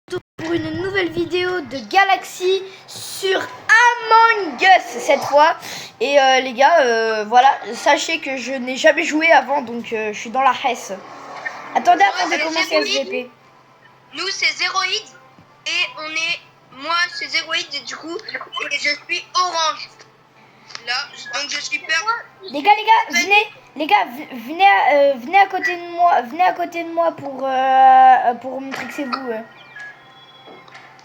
retrouve pour une nouvelle vidéo de Galaxy sur Among Us cette fois. Et les gars, voilà, sachez que je n'ai jamais joué avant, donc je suis dans la hesse. Attendez avant de commencer SVP. Nous c'est Zéroïde et on est... Moi c'est Zéroïde et du coup et je suis orange. Là, donc je suis peur. Les gars, venez, les gars, venez à côté de moi pour montrer que c'est vous.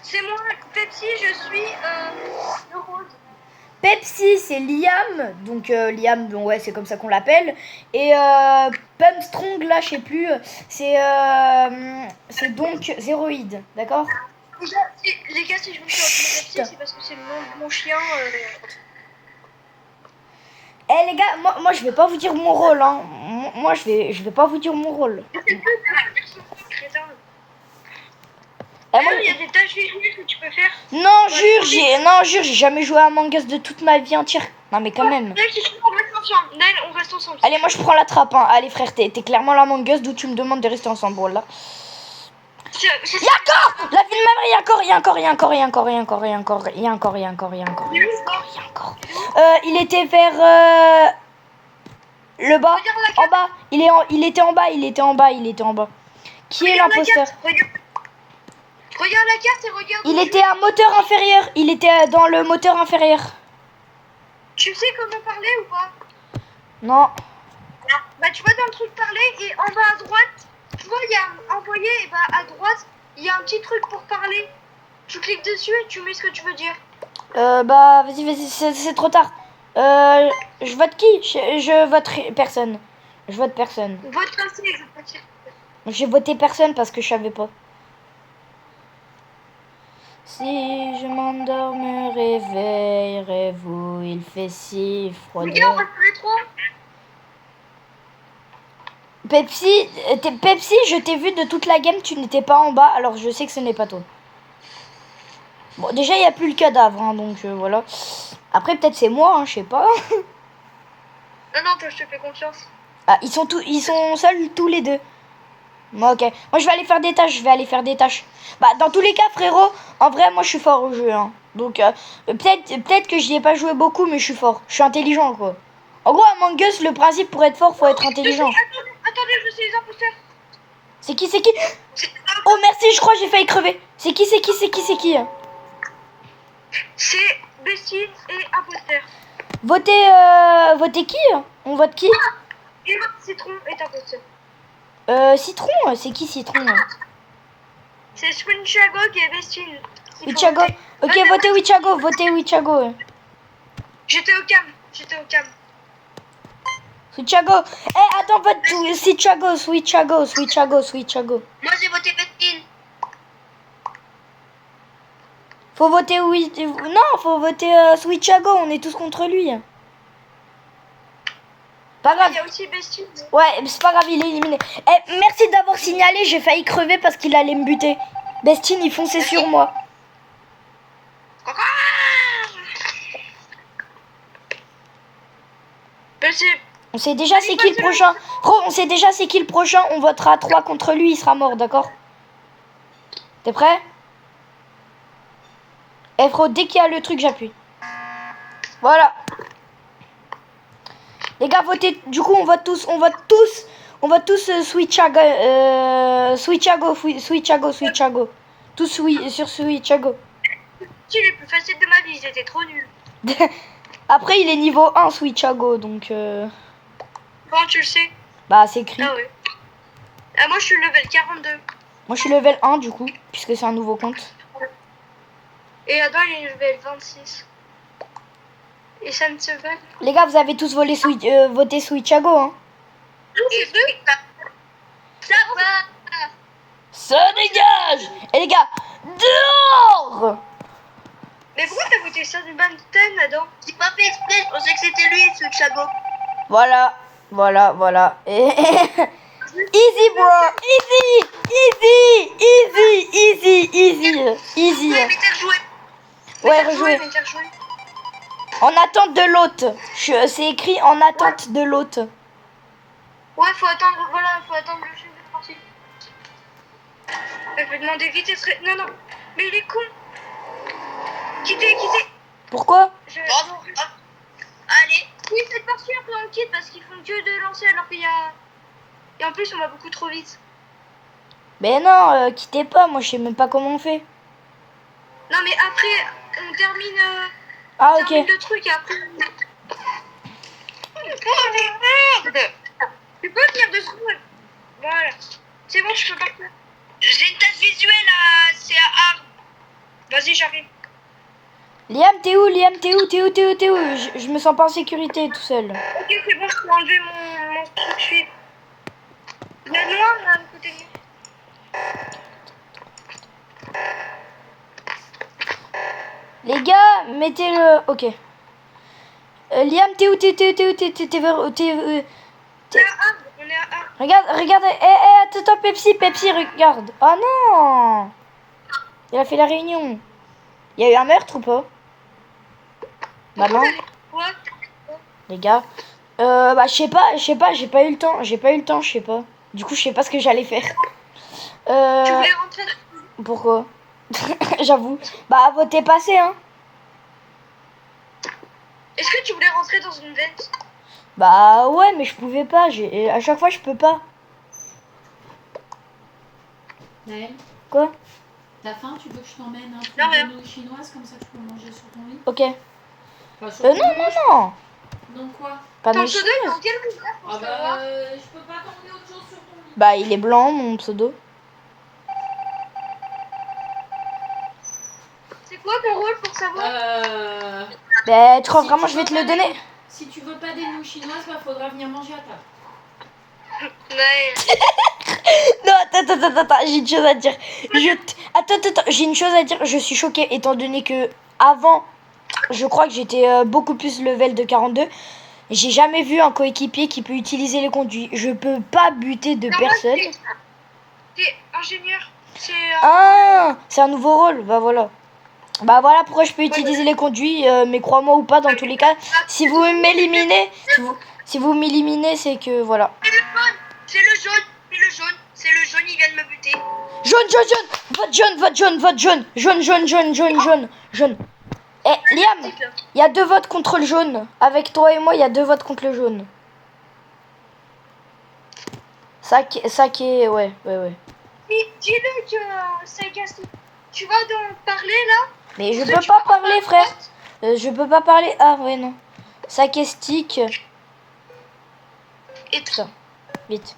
C'est moi, Pepsi, je suis le rose. Pepsi, c'est Liam, donc Liam, bon, ouais, c'est comme ça qu'on l'appelle. Et Pumstrong, là, je sais plus, c'est donc Zéroïde, d'accord? Les gars, si je me suis appelé Pepsi, c'est parce que c'est le nom de mon chien. Eh les gars, moi je vais pas vous dire mon rôle, hein. Moi je vais pas vous dire mon rôle. Il y a des tâches visuelles que tu peux faire. Non, jure, j'ai jamais joué à Among Us de toute ma vie entière. Non mais quand même. Naël, on reste ensemble. Allez, moi je prends la trappe, hein. Allez frère, t'es clairement l'Among Us d'où tu me demandes de rester ensemble, voilà. Y'a encore la vie de ma mère, il y a encore. Il était vers le bas, en bas. Il était en bas. Qui est l'imposteur? Regarde la carte et regarde. Il était à moteur inférieur. Il était dans le moteur inférieur. Tu sais comment parler ou pas? Non. Bah tu vois dans le truc parler et en bas à droite, tu vois il y a envoyé et bah à droite il y a un petit truc pour parler. Tu cliques dessus et tu mets ce que tu veux dire. Bah vas-y, c'est trop tard. Je vote qui? Je vote personne. Vote passer, je veux pas dire. J'ai voté personne parce que je savais pas. Si je m'endors, me réveillerez-vous, il fait si froid. Regarde, on reste les trois. Pepsi, je t'ai vu de toute la game, tu n'étais pas en bas, alors je sais que ce n'est pas toi. Bon, déjà, il n'y a plus le cadavre, hein, donc voilà. Après, peut-être c'est moi, hein, je sais pas. Non, toi, je te fais confiance. Ah, ils sont seuls tous les deux. Bon, ok. Moi, je vais aller faire des tâches. Bah, dans tous les cas, frérot, en vrai, moi, je suis fort au jeu, hein. Donc, peut-être que j'y ai pas joué beaucoup, mais je suis fort. Je suis intelligent, quoi. En gros, Among Us, le principe pour être fort, faut être intelligent. Attendez, je sais les imposteurs. C'est qui? Oh, merci, je crois, j'ai failli crever. C'est qui? C'est Bessie et imposteur. Votez qui? On vote qui? Et Citron est imposteur. Citron? C'est qui Citron? C'est Swinchago qui est Bessie. Wichago. Ok, votez Wichago. J'étais au cam. Wichago. Eh, attends, vote Wichago. Moi j'ai voté Bessie. Faut voter faut voter Wichago, on est tous contre lui. Pas grave. Il y a aussi Bestie. Ouais, c'est pas grave, il est éliminé. Eh, merci d'avoir signalé, j'ai failli crever parce qu'il allait me buter. Bestine, il fonçait sur moi. On sait déjà c'est qui le prochain. Gros, on sait déjà c'est qui le prochain. On votera 3 contre lui, il sera mort, d'accord? T'es prêt? Eh frérot, dès qu'il y a le truc, j'appuie. Voilà. Les gars, votez. Du coup, on vote tous Switchago. Tous sur Switchago. C'est le plus facile de ma vie, j'étais trop nul. Après, il est niveau 1, Switchago, donc... Comment tu le sais? Bah, c'est écrit. Ah ouais. Ah, moi, je suis level 42. Moi, je suis level 1, du coup, puisque c'est un nouveau compte. Et Adam, il est level 26. Et ça ne se va. Les gars, vous avez tous voté Switchago, hein? Et ça va. Ça dégage! Et les gars, dehors! Mais pourquoi t'as voté ça d'une bantaine, Adam? J'ai pas fait exprès, je pensais que c'était lui, ce Chago. Voilà. Et... Easy, bro! Easy. Ouais, mais t'as joué. Ouais, rejouer. En attente de l'hôte. C'est écrit en attente de l'hôte. Ouais, faut attendre le film de partie. Je vais demander vitesse. Non, non. Mais il est con. Quittez. Pourquoi? Bon, hop. Allez. Oui, faites partie un peu en quitte parce qu'ils font que de lancer alors qu'il y a... Et en plus, on va beaucoup trop vite. Mais non, quittez pas, moi je sais même pas comment on fait. Non, mais après, on termine, Ah, termine ok. le truc et après... Oh, merde. Tu peux venir dessous. Voilà. C'est bon, je peux partir. J'ai une tâche visuelle à... C'est à Arbre. Vas-y, j'arrive. Liam, t'es où? Liam, t'es où? Je me sens pas en sécurité tout seul. Ok, c'est bon, je peux enlever mon truc suivre. Le noir, là, à côté de nous. Les gars, mettez-le... Ok. Liam, t'es où? T'es vers... On est à Arbre, on est à Arbre. Regarde. Attends, Pepsi, regarde. Oh non! Il a fait la réunion. Il y a eu un meurtre ou pas? Bah non, Quoi? les gars. Bah je sais pas, j'ai pas eu le temps, je sais pas. Du coup, je sais pas ce que j'allais faire. Tu voulais rentrer? Pourquoi? J'avoue. Bah, voter passé, hein. Est-ce que tu voulais rentrer dans une vente? Bah ouais, mais je pouvais pas. À chaque fois, je peux pas. Naël, Quoi? t'as faim? Tu veux que je t'emmène un truc Non, rien. de nouilles chinoises comme ça tu peux manger sur ton lit? Ok. Enfin, sur ton lit, Non. Donc quoi? Pas Ton de pseudo, il est en quelle couleur pour Ah savoir? je peux pas t'emmener autre chose sur ton lit. Bah, il est blanc, mon pseudo. C'est quoi ton rôle pour savoir? Bah, tu crois Si vraiment tu je vais veux te pas le donner? Si tu veux pas des nouilles chinoises, bah faudra venir manger à table. Ouais. Non, attends, j'ai une chose à dire. Attends, j'ai une chose à dire. Je suis choquée étant donné que avant, je crois que j'étais beaucoup plus level de 42. J'ai jamais vu un coéquipier qui peut utiliser les conduits. Je peux pas buter de Non, moi, personne. t'es ingénieur. C'est... Ah, c'est un nouveau rôle. Bah voilà. Bah voilà pourquoi je peux utiliser les conduits. Mais crois-moi ou pas, dans tous les cas, si vous m'éliminez, si vous m'éliminez, c'est que voilà. C'est le jaune. C'est le jaune, il vient de me buter. Jaune. Vote jaune. Jaune. Eh, Liam, il y a 2 votes contre le jaune. Avec toi et moi, il y a 2 votes contre le jaune. Ça qui est... Ouais. Dis-le que ça casse. Tu vas donc parler là? Mais je Parce que peux tu pas vas en parler, bas à frère. droite. Je peux pas parler. Ah, ouais, non. Sac et stick. Et Putain, vite.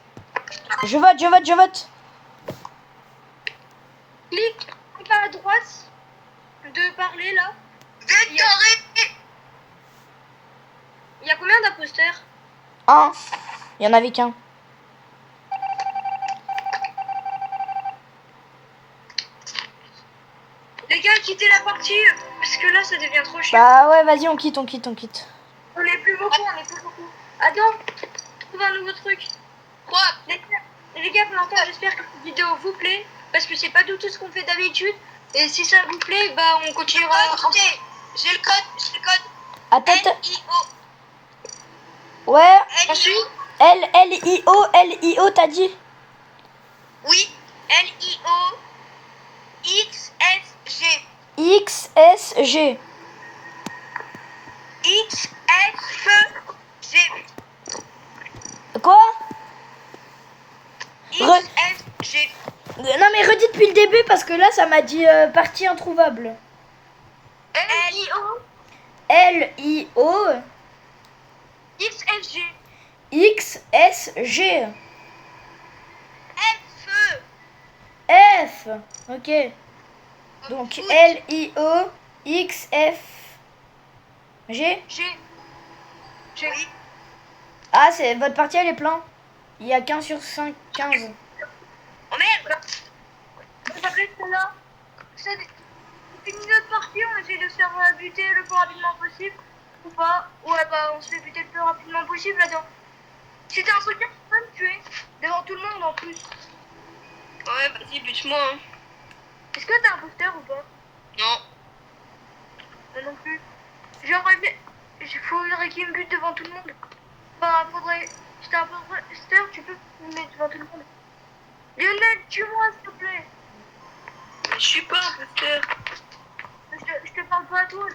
Je vote. clique en bas à droite de parler là. Il y a combien d'imposteurs? Un. Il y en avait qu'un. Les gars, quittez la partie parce que là ça devient trop chiant. Bah ouais, vas-y, on quitte. On est plus beaucoup. Attends, trouve un nouveau truc. Quoi? Les gars, pour l'instant, j'espère que cette vidéo vous plaît parce que c'est pas du tout ce qu'on fait d'habitude. Et si ça vous plaît, bah on continuera. J'ai le code. Attends. L-I-O. Ouais. Ensuite, L-I-O, t'as dit? oui, L-I-O. X-S-G. XSG. X-S-G. Quoi? X-S-G. Non mais redis depuis le début parce que là ça m'a dit partie introuvable. L-I-O. L-I-O X-S-G. XSG. F. F. Ok. Donc L-I-O X-F G. G. G. Ah, c'est votre partie elle est plein. Il y a 15 sur 5, 15. Oh merde. Ça reste là. C'est fini notre partie, on essaie de se faire buter le plus rapidement possible. Ou pas. Ouais, bah on se fait buter le plus rapidement possible là-dedans. C'était un truc qui va me tuer. Devant tout le monde en plus. Ouais, vas-y, bute-moi. Hein. Est-ce que t'as un booster ou pas? Non. Moi non plus. J'aimerais bien. Il faudrait qu'il me bute devant tout le monde. Enfin, faudrait. Si t'as un booster, tu peux me mettre devant tout le monde. Lionel, tue-moi s'il te plaît. Mais je suis pas imposteur. Je te parle pas à toi.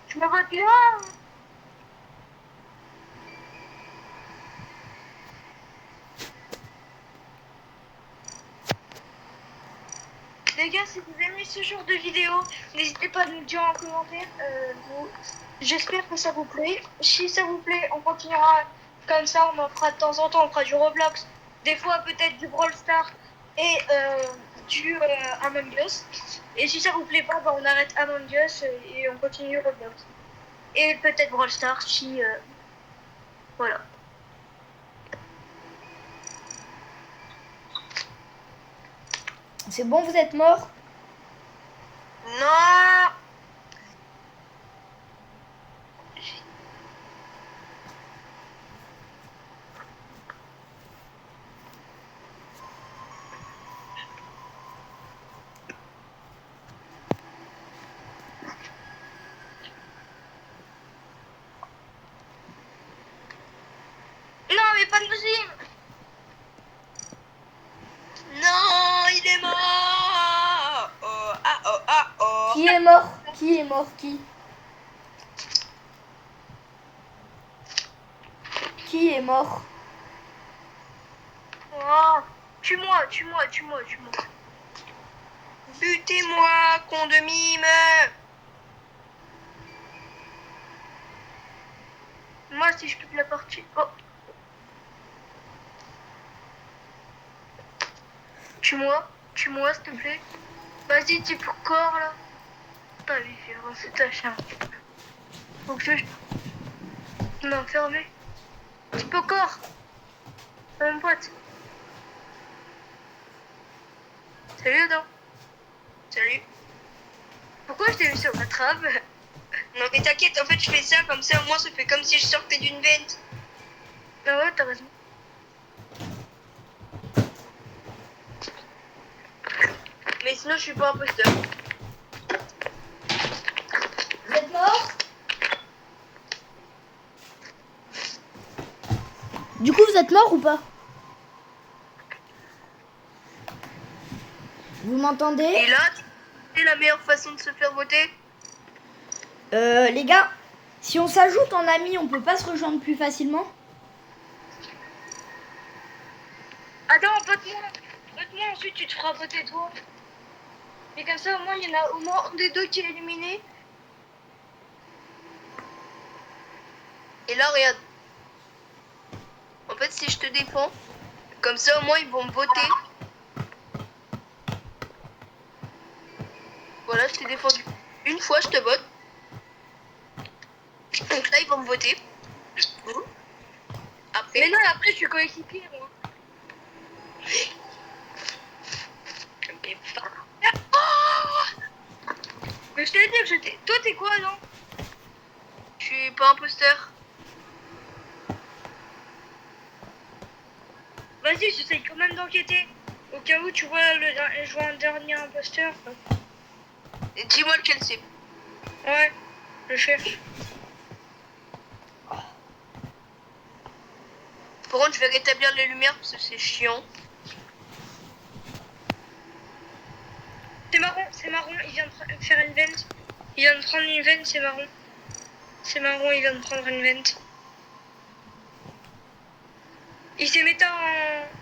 Je me vote là. Les gars, si vous aimez ce genre de vidéo, n'hésitez pas à nous le dire en commentaire. J'espère que ça vous plaît. Si ça vous plaît, on continuera comme ça. On en fera de temps en temps. On fera du Roblox. Des fois, peut-être du Brawl Stars et du Among Us. Et si ça vous plaît pas, bah, on arrête Among Us et on continue Roblox. Et peut-être Brawl Stars si... voilà. C'est bon, vous êtes mort? Non. Non, mais pas de musique. Non, il est mort. Oh, ah, oh, ah, oh. Qui est mort? Qui est mort? Qui? Qui est mort? Oh, tue-moi, tue-moi, tue-moi, tue-moi. Butez-moi, con de mime. Moi, si je quitte la partie... Oh. Tue-moi, tue-moi, s'il te plaît. Vas-y, t'es pour corps, là. Putain, lui, c'est ta chien. Faut que je m'enfermer. Petit peu corps. Mon pote. Salut, Adam. Salut. Pourquoi je t'ai vu sur la trappe? Non mais t'inquiète, en fait je fais ça comme ça, au moins ça fait comme si je sortais d'une vente. Ah ouais, t'as raison. Mais sinon je suis pas imposteur. Vous êtes mort? Du coup, vous êtes mort ou pas? Vous m'entendez? Et là, c'est la meilleure façon de se faire voter. Les gars, si on s'ajoute en amis, on peut pas se rejoindre plus facilement? Attends, vote-moi. Vote-moi, ensuite tu te feras voter toi. Et comme ça, au moins, il y en a au moins un des deux qui est éliminé. Et là regarde. En fait si je te défends, comme ça au moins ils vont me voter. Voilà, je t'ai défendu. Une fois je te vote. Donc là ils vont me voter. Après. Mais non, après, je suis coéquipier, moi. Mais pas. Mais je t'ai dit que j'étais... Toi, t'es quoi, non? Je suis pas imposteur. Vas-y, j'essaye quand même d'enquêter. Au cas où tu vois je vois un dernier imposteur. Et dis-moi lequel c'est. Ouais, je cherche. Par contre je vais rétablir les lumières parce que c'est chiant. C'est marron, il vient de faire une vente. Il vient de prendre une vente, c'est marron. C'est marron, il vient de prendre une vente. Il s'est méta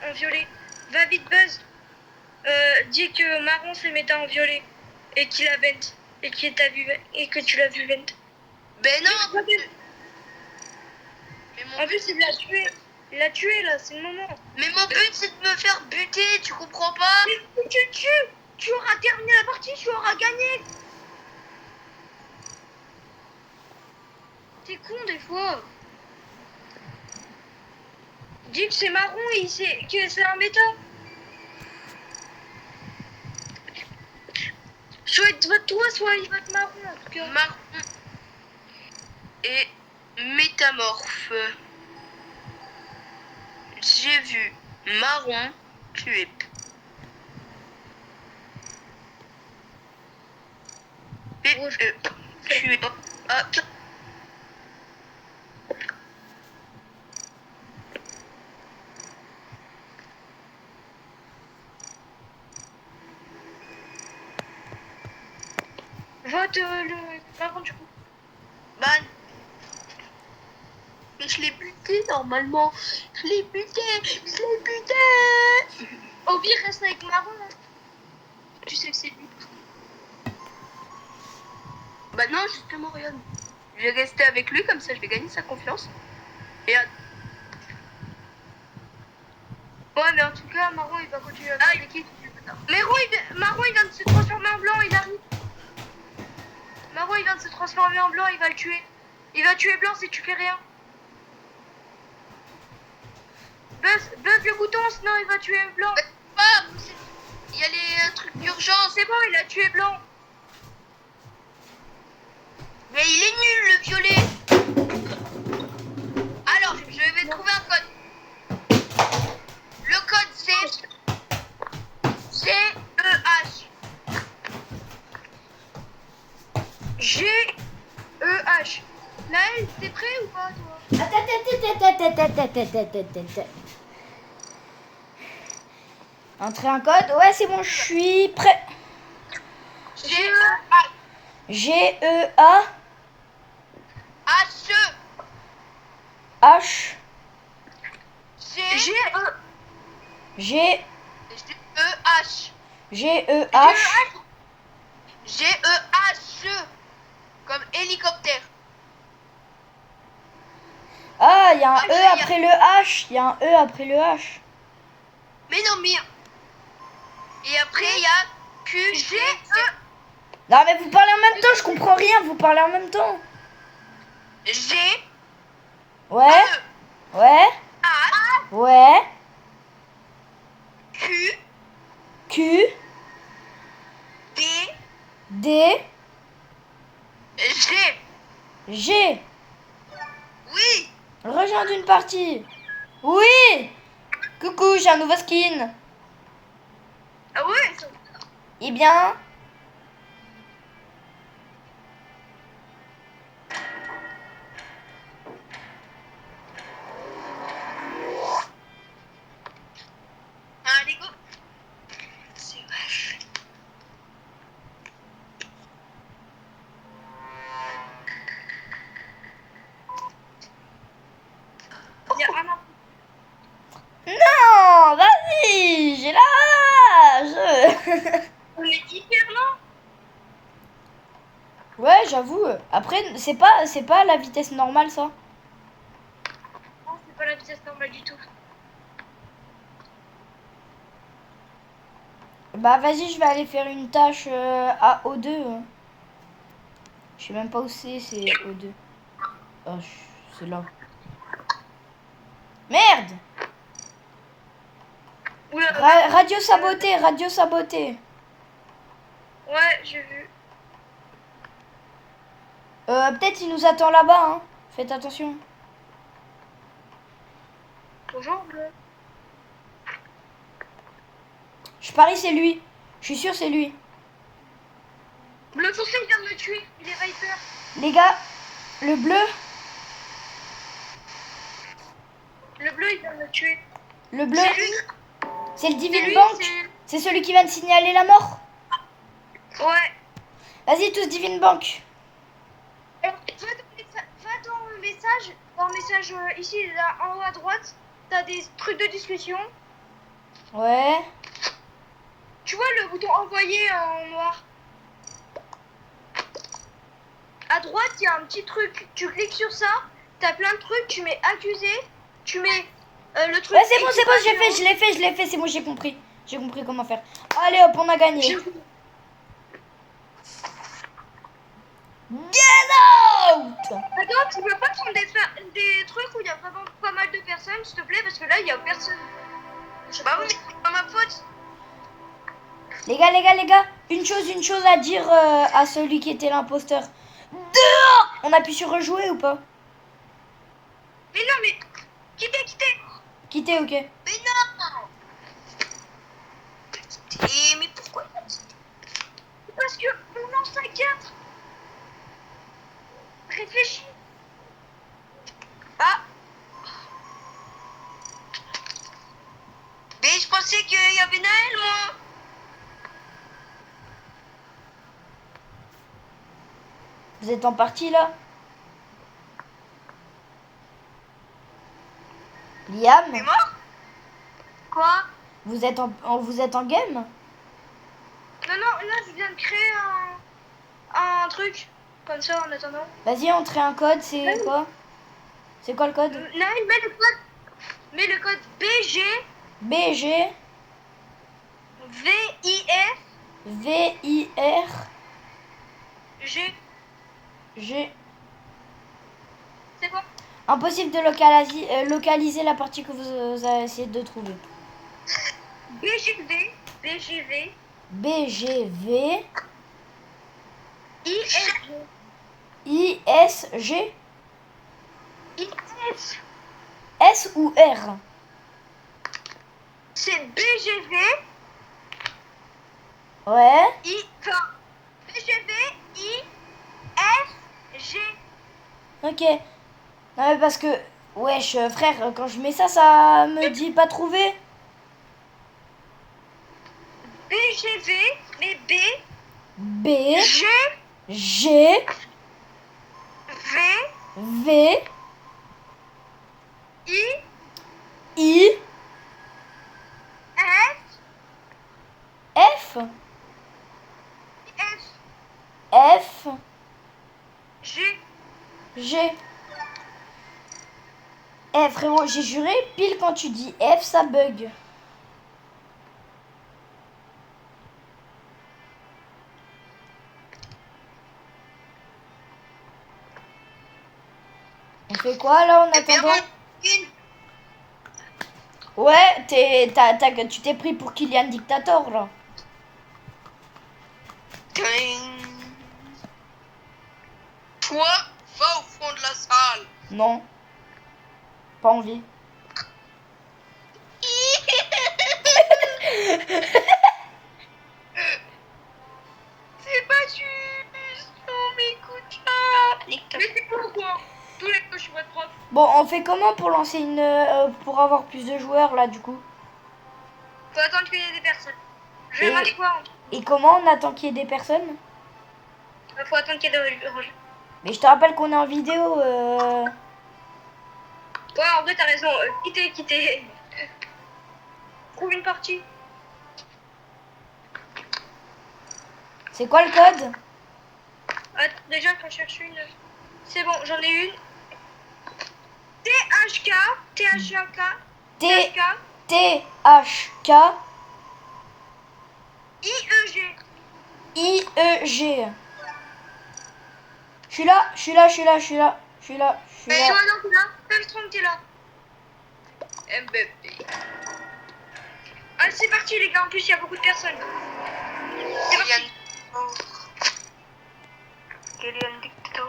en violet. Va vite, Buzz. Dis que marron s'est méta en violet. Et qu'il a vente. Et que tu l'as vu vente. Ben non. Mais mon En plus, il l'a tué. Il l'a tué, là, c'est le moment. Mais mon but c'est de me faire buter, tu comprends pas? Mais tu tues. Tu auras terminé la partie, tu auras gagné. T'es con des fois. Dis que c'est marron et que c'est un méta. Soit il vote toi, soit il vote marron en tout cas. Marron et métamorphe. J'ai vu marron tuer. Tuer. Hop. Vote le marron du coup. Bah. Mais je l'ai buté normalement. Je l'ai buté. Au pire, reste avec marron. Hein. Tu sais que c'est lui. Bah non, justement, regarde. Je vais rester avec lui, comme ça je vais gagner sa confiance. Regarde. Ouais, mais en tout cas, marron il va continuer à faire des kills. Marron il vient de se transformer en blanc, il arrive. Marron il vient de se transformer en blanc, il va le tuer. Il va tuer blanc si tu fais rien. Buzz le bouton, sinon il va tuer blanc. Ah, il y a les trucs d'urgence. C'est bon, il a tué blanc. Mais il est nul le violet. Alors, je vais trouver un code. Le code c'est CEH. GEH. Naël, t'es prêt ou pas toi? Attends. Entrer un code. Ouais, c'est bon, je suis prêt. GEH. G-E-A-H. H. G. G-E-H. G-E-H. G-E-H. Comme hélicoptère. Ah, il y a un Ah, E après le H. Il y a un E après le H. Mais non, mais. Et après, il y a Q, G, E. Non, mais vous parlez en même temps, je comprends rien. Vous parlez en même temps. G, Ouais, E, ouais, H, ouais. Q, Q, D, D, G. G. Oui. Rejoindre une partie. Oui. Coucou, j'ai un nouveau skin. Ah ouais, ça... Eh bien. Allez, go. C'est vache. Il y a un marron. Non, vas-y, j'ai la rage. On est hyper lent. Ouais, j'avoue. Après, c'est pas la vitesse normale, ça. Non, c'est pas la vitesse normale du tout. Bah, vas-y, je vais aller faire une tâche à O2. Je sais même pas où c'est O2. Oh, c'est là. Merde! Oula, Radio saboté, radio saboté. ouais, j'ai vu. Peut-être il nous attend là-bas, hein. Faites attention. Bonjour, bleu. Je parie c'est lui. Je suis sûr c'est lui. Bleu foncé, il vient de me tuer. Il est Viper. Les gars, le bleu, Le bleu, il vient de me tuer. le bleu, C'est lui. c'est le C'est Divine lui, Bank. C'est celui qui vient de signaler la mort. Ouais. Vas-y tous Divine Bank. Va dans le message. Dans le message ici, là, en haut à droite, t'as des trucs de discussion. Ouais. Tu vois le bouton envoyer en noir. À droite, il y a un petit truc. Tu cliques sur ça. T'as plein de trucs. Tu mets accusé. Tu mets le truc. Ouais, c'est bon, je l'ai fait, c'est bon, j'ai compris. J'ai compris comment faire. Allez hop, on a gagné. Get out! Attends, tu peux pas prendre des trucs où il y a vraiment pas mal de personnes, s'il te plaît, parce que là, il y a personne. Bah oui, mais c'est pas ma faute. Les gars, une chose à dire à celui qui était l'imposteur. Dehors! On appuie sur rejouer ou pas? Mais non, mais quittez. Quitter, ok. Mais non. Mais pourquoi? Parce que on lance à 4. Réfléchis. Ah. Mais je pensais qu'il y avait Naël, moi. Vous êtes en partie là? Liam, T'es mort? Quoi? vous êtes en game? Non, là, je viens de créer un truc. Comme ça, en attendant. Vas-y, entrez un code, c'est quoi? C'est quoi le code? Naël, mets le code BG BG VIF VIR G. G. C'est quoi? Impossible de localiser la partie que vous avez essayé de trouver. BGV BGV ISG ISG IS. S ou R? C'est BGV Ouais. BGV ISG. Ok. Non mais parce que... Wesh, frère, quand je mets ça, ça me dit pas trouver. BGV, mais B, B, G, G, V, V, I, I, S, F, S, F, G. G. Eh frérot, j'ai juré, pile quand tu dis F, ça bug. On fait quoi là en attendant? Ouais, tu t'es pris pour Kylian Dictator là. Toi, va au fond de la salle. Non. Pas envie. C'est pas juste. On m'écoute pas. Mais c'est pourquoi tous les deux, je suis votre prof. Bon, on fait comment pour lancer pour avoir plus de joueurs là du coup? Faut attendre qu'il y ait des personnes. Je Et- vais m'asseoir. Et comment on attend qu'il y ait des personnes? Faut attendre qu'il y ait des rejets. Mais je te rappelle qu'on est en vidéo. Ouais, en vrai, t'as raison. Quittez. Trouve une partie. C'est quoi le code? Attends, déjà, faut chercher une. C'est bon, j'en ai une. THK. T, THK. THK, IEG. IEG. Je suis là. Et toi, non, t'es là. Pelstrom, t'es là. MVP. Allez, c'est parti, les gars. En plus, il y a beaucoup de personnes. C'est parti. Kylian Dictator.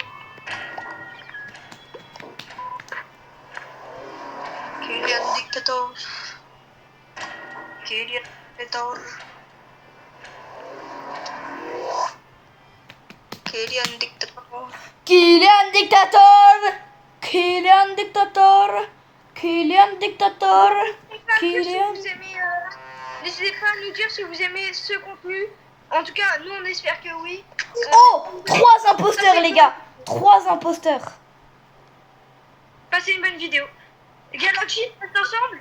Kylian Dictator. Kylian Dictator. Kylian Dictator. Kylian Dictator, Kylian Dictator, Kylian Dictator, Kylian. N'hésitez pas à nous dire si vous aimez ce contenu. En tout cas, nous, on espère que oui. Oh, 3 imposteurs les gars, 3 imposteurs. Passez une bonne vidéo. Galaxy, on reste ensemble.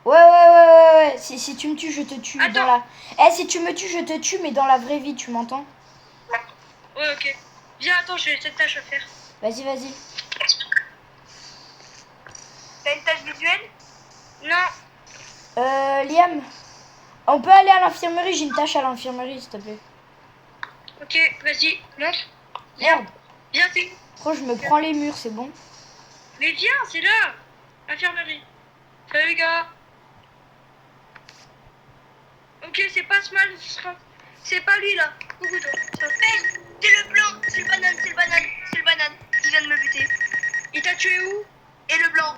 Ouais. Si tu me tues, je te tue Attends. dans la... si tu me tues, je te tue, mais dans la vraie vie, tu m'entends? Ouais, ok. Viens, attends, j'ai cette tâche à faire. Vas-y. T'as une tâche visuelle? Non. Liam, on peut aller à l'infirmerie, j'ai une tâche à l'infirmerie, s'il te plaît. Ok, vas-y, monte. Merde, Viens, c'est. je me prends les murs, c'est bon. Mais viens, c'est là. Infirmerie. Salut les gars. Ok, c'est pas mal, ce sera C'est pas lui là. Coucou toi. Hey, c'est le blanc, c'est le banane, c'est le banane, c'est le banane. Il vient de me buter. Il t'a tué où? Et le blanc.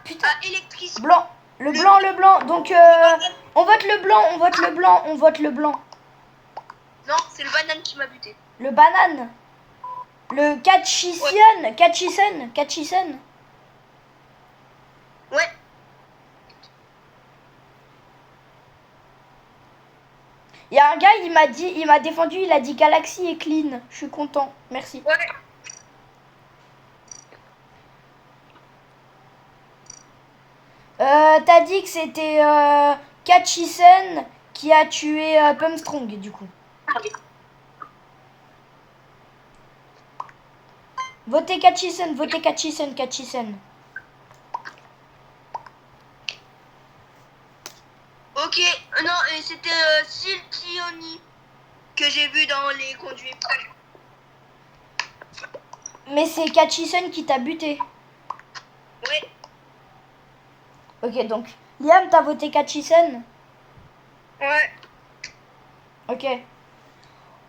Putain. Ah, électricité. Blanc. Le blanc. Donc, on vote le blanc, on vote le blanc, on vote le blanc. Non, c'est le banane qui m'a buté. Le banane. Le Katchisen. Ouais. Il y a un gars, il m'a défendu, il a dit Galaxy est clean. Je suis content, merci. Ouais. T'as dit que c'était Katchisen qui a tué Pumstrong, du coup. Votez Katchisen. Ok, non, et c'était Siltioni que j'ai vu dans les conduits. Mais c'est Katchisen qui t'a buté. Ouais. Ok, donc, Liam, t'as voté Katchisen? Ouais. Ok.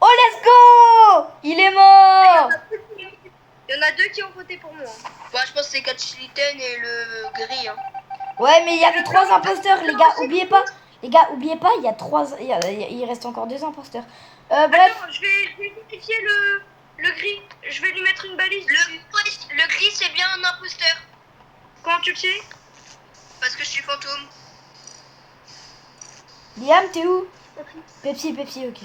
Oh, let's go! Il est mort! Il y en a deux qui ont voté pour moi. Bah, je pense que c'est Katchiliten et le gris. Hein. Ouais, mais il y avait 3 imposteurs, les gars, oubliez pas. Les gars, oubliez pas, il y a 3... Il reste encore 2 imposteurs. Bref. Attends, je vais vérifier le gris. Je vais lui mettre une balise. Le gris, c'est bien un imposteur. Comment tu le sais? Parce que je suis fantôme. Liam, t'es où? Pepsi, ok.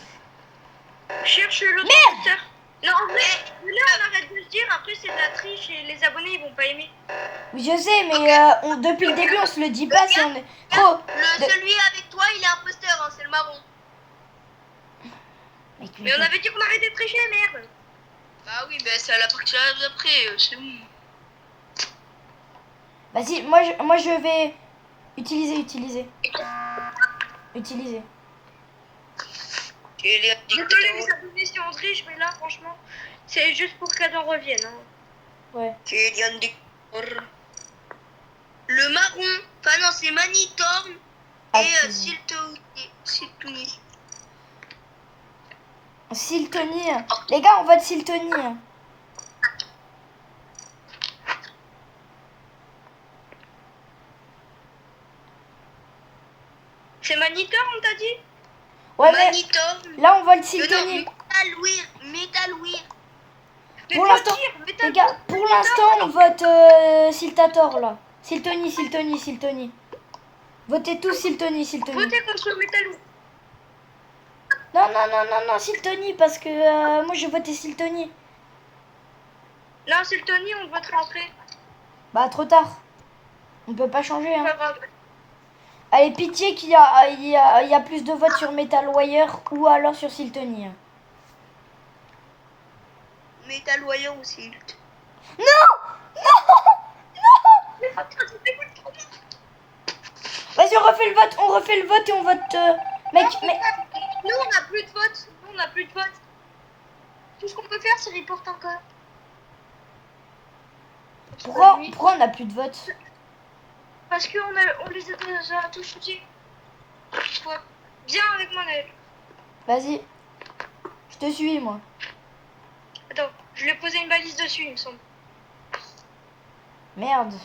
Cherche l'autre Merde! imposteur. Non, en vrai, là, on arrête de se dire. Après, c'est de la triche et les abonnés, ils vont pas aimer. Oui, je sais, mais depuis le début, on se le dit pas si on est... Trop... Celui avec toi, il est imposteur, hein, c'est le marron. Mais on avait dit qu'on arrêtait de tricher, merde. Bah oui, bah c'est à la partie d'après, c'est bon. Vas-y, moi je vais... Utiliser. Désolé les abonnés si on triche, mais là, franchement, c'est juste pour qu'Adam revienne. Hein. Ouais. Le marron, enfin non, c'est Manitorn Ah, et si. Siltoni. Siltoni. Les gars, on vote Siltoni. C'est Maniteur, on t'a dit? Ouais, mais Manitorn. là, on vote Siltoni. Metal Weir. Mais Pour faut l'instant, dire, mais les gars, pour l'instant, on vote Siltator, là. Siltoni. Votez tous Siltoni. Votez contre Metal. Non, Siltoni, parce que moi, j'ai voté Siltoni. Non, c'est le Tony, on votera après. Bah, trop tard. On peut pas changer, hein. Pas grave. Allez, pitié qu'il y a plus de votes sur Metal Wire ou alors sur Siltoni. Metal Wire ou Silt. Vas-y, on refait le vote et on vote... Mec, mais... Nous, on n'a plus de vote. Tout ce qu'on peut faire, c'est report encore. Pourquoi on n'a plus de vote? Parce qu'on les a déjà tous choisis. Ouais. Viens avec moi, Naël. Vas-y. Je te suis, moi. Attends, je lui ai posé une balise dessus, il me semble. Merde.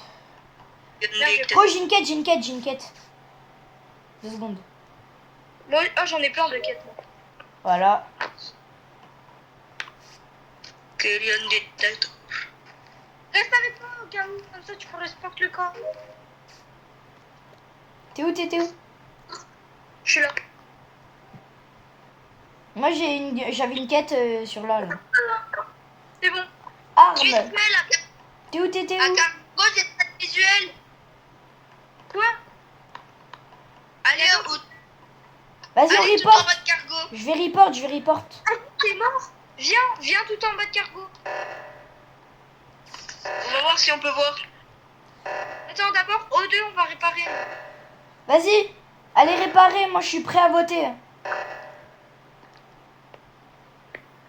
Oh, j'ai une quête. 2 secondes. Moi, j'en ai plein de quêtes. Moi. Voilà. Reste avec moi au cas où, comme ça tu peux respecter le camp. T'es où? Je suis là. Moi, j'avais une quête sur là. C'est bon. Arme. Visuel T'es où? à cargo, j'ai pas de visuel. Quoi? Allez, Vas-y, on allez tout en report. bas de cargo. Je vais report. Ah, t'es mort? Viens tout en bas de cargo. On va voir si on peut voir. Attends, d'abord, O2, on va réparer. Vas-y. Allez réparer, moi je suis prêt à voter.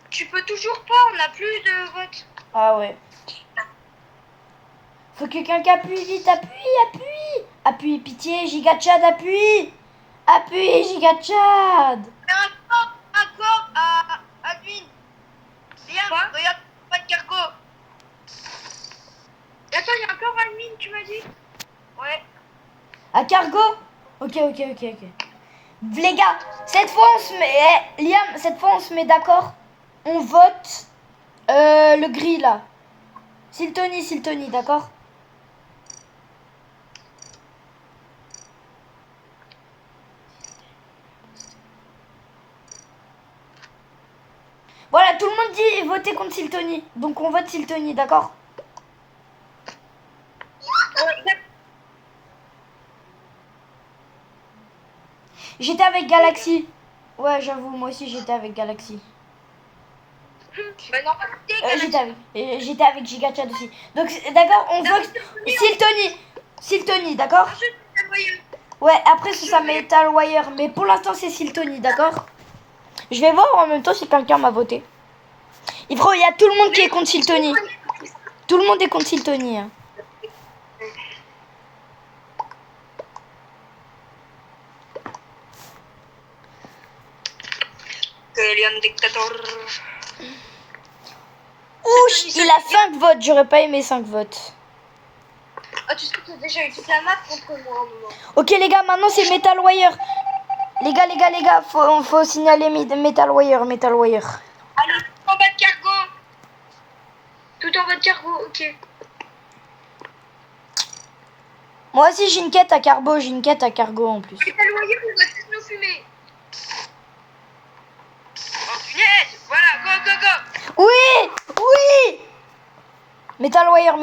Tu peux toujours pas, on n'a plus de vote. Ah ouais. Faut que quelqu'un appuie vite, appuie, pitié, Giga Chad, appuie, Giga Chad. Fais un fort. Quoi? regarde, pas de cargo. Attends, il y a encore une mine, tu m'as dit? Ouais. À cargo. Ok. Les gars, cette fois on se met... Liam, cette fois on se met d'accord. On vote le gris là. Siltony, d'accord? Voilà, tout le monde dit voter contre Siltony. Donc on vote Siltony, d'accord? J'étais avec Galaxy. Ouais, j'avoue, moi aussi j'étais avec Galaxy. Bah non, J'étais avec Gigachad aussi. Donc d'accord, on vote Siltony, d'accord? Ouais, après ça Metal Wire, mais pour l'instant c'est Siltony, d'accord? Je vais voir en même temps si quelqu'un m'a voté. Il y a tout le monde qui est contre Siltony. Tout le monde est contre Siltony. Hein. Alien Dictator. Ouch, il a 5 votes. J'aurais pas aimé 5 votes. Ah, tu sais que t'as déjà eu toute la map contre moi à un moment. Ok les gars, maintenant c'est Metal Wire. Les gars, faut signaler Metal Wire. Allez, tout en bas de cargo. Tout en bas de cargo, ok. Moi aussi j'ai une quête à cargo, en plus. Et t'as loyer, on doit tous nous fumer. Oh punaise. Voilà, go. Oui. Metal Wire.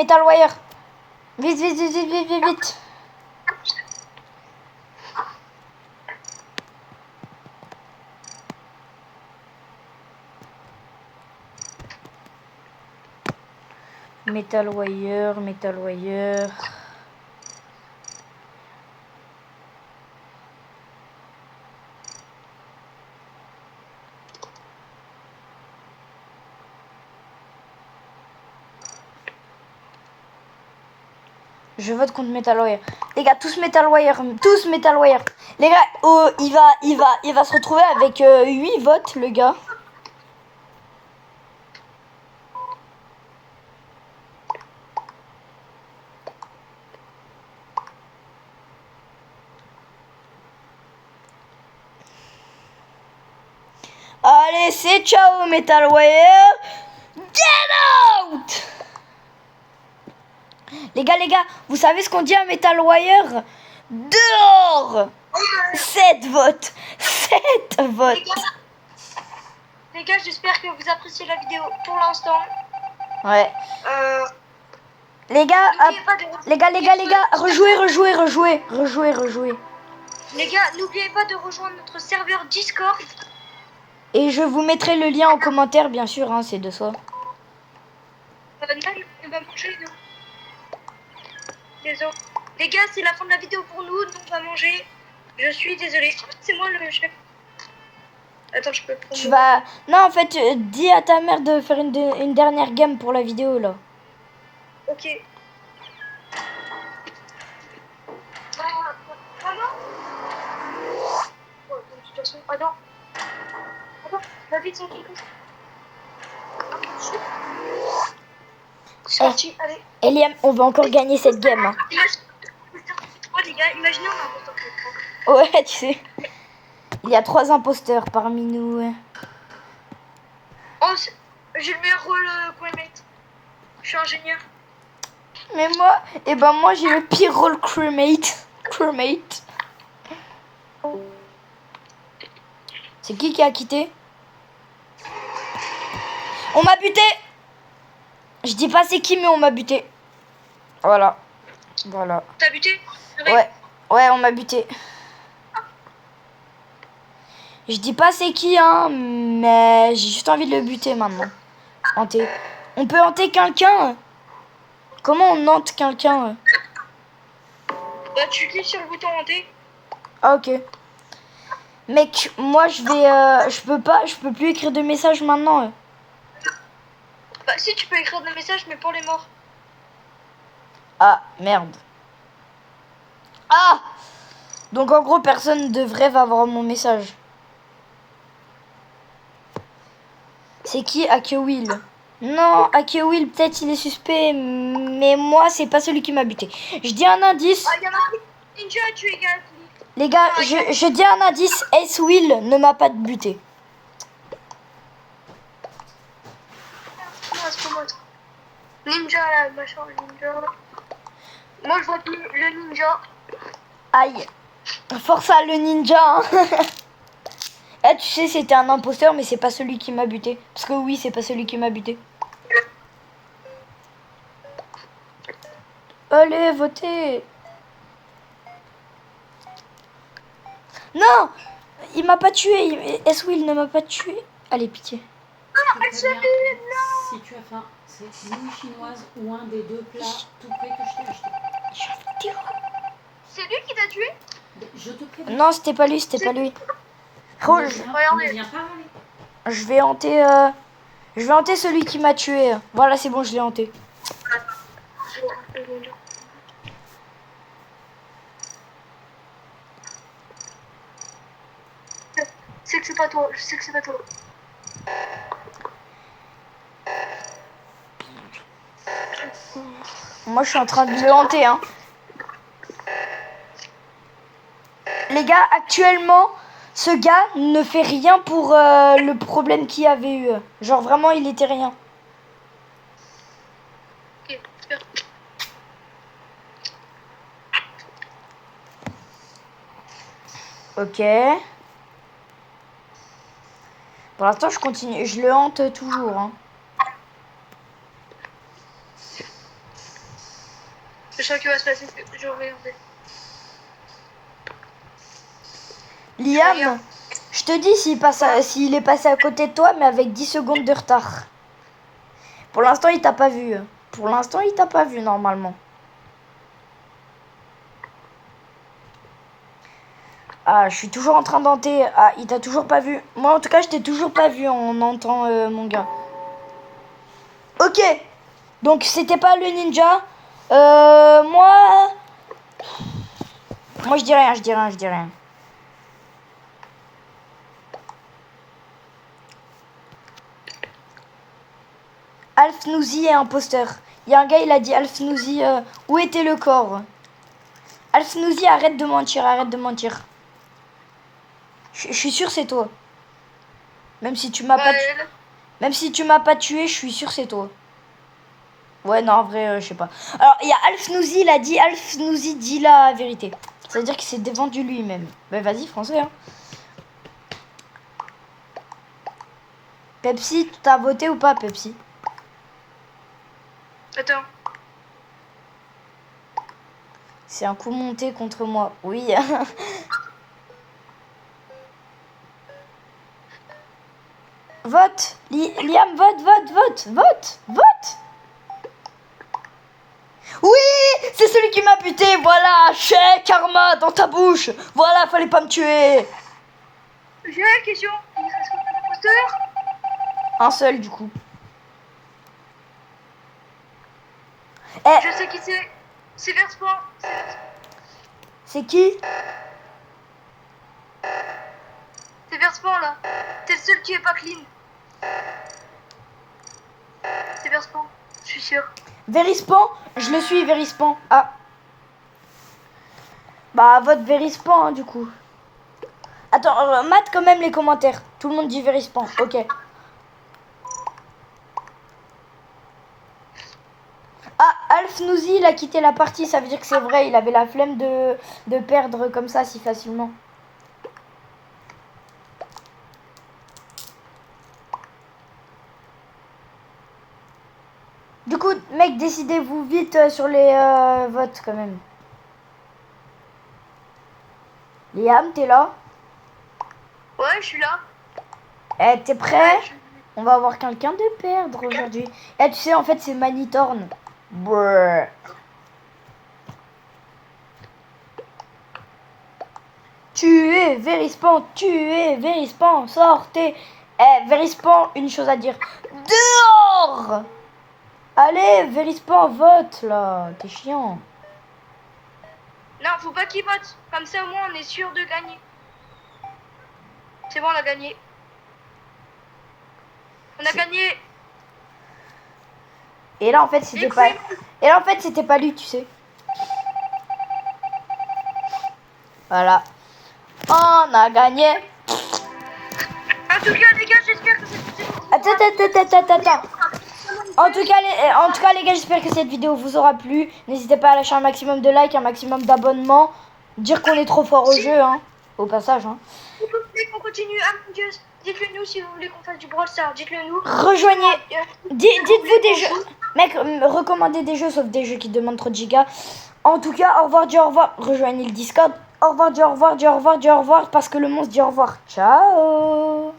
Vite. Metal Wire. Je vote contre Metal Wire. Les gars, tous Metal Wire. Les gars, oh, il va se retrouver avec 8 votes, le gars. Allez, c'est ciao Metal Wire. Get out! Les gars, vous savez ce qu'on dit à Metal Wire? Dehors! 7 votes. Les gars, j'espère que vous appréciez la vidéo pour l'instant. Ouais. Les gars, N'oubliez pas de... les gars, rejouez. Les gars, n'oubliez pas de rejoindre notre serveur Discord. Et je vous mettrai le lien en commentaire, bien sûr, hein, c'est de soi. On va manger, nous. Désolé. Les gars, c'est la fin de la vidéo pour nous, donc on va manger. Je suis désolée. C'est moi le chef. Attends, je peux prendre... Tu vas... Non, en fait, dis à ta mère de faire une dernière game pour la vidéo, là. Ok. Maman. Oh, de toute façon, attends, va vite sans quelque chose. C'est parti, allez. Eliam, on va encore gagner cette game. Hein. Oh les gars, imaginez on a un imposteur. Ouais, tu sais. Il y a 3 imposteurs parmi nous. Ouais. Oh, j'ai le meilleur rôle crewmate. Je suis ingénieur. Mais moi, j'ai le pire rôle crewmate. C'est qui a quitté? On m'a buté. Je dis pas c'est qui, mais on m'a buté. Voilà. T'as buté? Ouais, on m'a buté. Je dis pas c'est qui, hein, mais j'ai juste envie de le buter maintenant. Hanter. On peut hanter quelqu'un? Comment on hante quelqu'un? Bah, tu cliques sur le bouton hanter. Ah, ok. Mec, moi je vais... je peux plus écrire de messages maintenant. Bah, si, tu peux écrire des messages, mais pour les morts. Ah, merde. Ah! Donc en gros, personne de vrai va avoir mon message. C'est qui Will? Non, Akewill, peut-être il est suspect, mais moi, c'est pas celui qui m'a buté. Je dis un indice. Ah, il y en a un ninja à tuer, gars. Les gars, je dis un indice. Ace Will ne m'a pas buté. C'est pas moi. Ninja, là, machin, ninja. Moi, je vois le ninja. Aïe. Force à le ninja. Hein. Ah, tu sais, c'était un imposteur, mais c'est pas celui qui m'a buté. Parce que oui, c'est pas celui qui m'a buté. Allez, votez. Non, il m'a pas tué. S-Will ne m'a pas tué. Allez, pitié. Si tu as faim, c'est nouilles chinoises ou un des deux plats tout prêts que je t'ai acheté. C'est lui qui t'a tué? Je te préviens. Non, c'était pas lui, c'était pas lui. Oh, Ne viens pas râler. je vais hanter. Je vais hanter celui qui m'a tué. Voilà, c'est bon, je l'ai hanté. Je sais que c'est pas toi, je sais que c'est pas toi. Moi, je suis en train de le hanter. Hein. Les gars, actuellement, ce gars ne fait rien pour le problème qu'il avait eu. Genre, vraiment, il était rien. Ok, super. Ok. Pour l'instant, je continue. Je le hante toujours. Hein. Je sens qu'il va se passer, je vais regarder. Liam, je te dis s'il est passé à côté de toi, mais avec 10 secondes de retard. Pour l'instant, il t'a pas vu. Pour l'instant, il t'a pas vu, normalement. Ah, je suis toujours en train d'hanter. Ah, il t'a toujours pas vu. Moi, en tout cas, je t'ai toujours pas vu en hantant, mon gars. Ok. Donc, c'était pas le ninja. Moi... Moi, je dis rien, je dis rien, je dis rien. Alfnouzi est imposteur. Il y a un gars, il a dit Alfnouzi, où était le corps? Alfnouzi, arrête de mentir, arrête de mentir. Je suis sûr c'est toi. Même si tu m'as pas même si tu m'as pas tué, je suis sûr c'est toi. Ouais, non, en vrai, je sais pas. Alors, il y a Alfnouzi, il a dit Alfnouzi dit la vérité. Ça veut dire qu'il s'est défendu lui-même. Bah vas-y, français, hein. Pepsi, t'as voté ou pas, Pepsi? Attends. C'est un coup monté contre moi. Oui. Vote. Liam, vote. Oui, c'est celui qui m'a buté. Voilà, chèque, karma dans ta bouche. Voilà, fallait pas me tuer. J'ai une question. Est-ce qu'on a un imposteur? Un seul, du coup. Eh, Je sais qui c'est. C'est Verspan. c'est qui? C'est Verspan là. T'es le seul qui est pas clean. C'est Verspan. Je suis sûr. Verispan? Je le suis, Verispan. Ah. Bah, vote Verispan, hein, du coup. Attends, mate quand même les commentaires. Tout le monde dit Verispan. Ok. Ah, Alfnouzi, il a quitté la partie. Ça veut dire que c'est vrai. Il avait la flemme de perdre comme ça si facilement. Du coup, mec, décidez-vous vite sur les votes quand même. Liam, t'es là? Ouais, je suis là. Eh, t'es prêt? Ouais, On va avoir quelqu'un de perdre aujourd'hui. Eh, tu sais, en fait, c'est Manitorn. Brrr. Tuez Verispan, sortez. Eh, Verispan, une chose à dire. Dehors! Allez, Verispan, vote, là. T'es chiant. Non, faut pas qu'il vote. Comme ça, au moins, on est sûr de gagner. C'est bon, on a gagné. On a gagné. Et là, en fait, c'était pas... Et là, en fait, c'était pas lui, tu sais. Voilà. On a gagné. En tout cas, les gars, j'espère que cette vidéo... Attends. En tout cas, les gars, j'espère que cette vidéo vous aura plu. N'hésitez pas à lâcher un maximum de likes, un maximum d'abonnements. Dire qu'on est trop fort au jeu, hein. Au passage, hein. S'il vous plaît, qu'on continue Among Us. Dites-le nous si vous voulez qu'on fasse du Brawl Stars. Dites-le nous. Rejoignez. Dites-vous des jeux. Mec, recommandez des jeux, sauf des jeux qui demandent trop de gigas. En tout cas, au revoir, dis au revoir. Rejoignez le Discord. Au revoir, dis au revoir, dis au revoir, dis au revoir. Parce que le monstre dit au revoir. Ciao.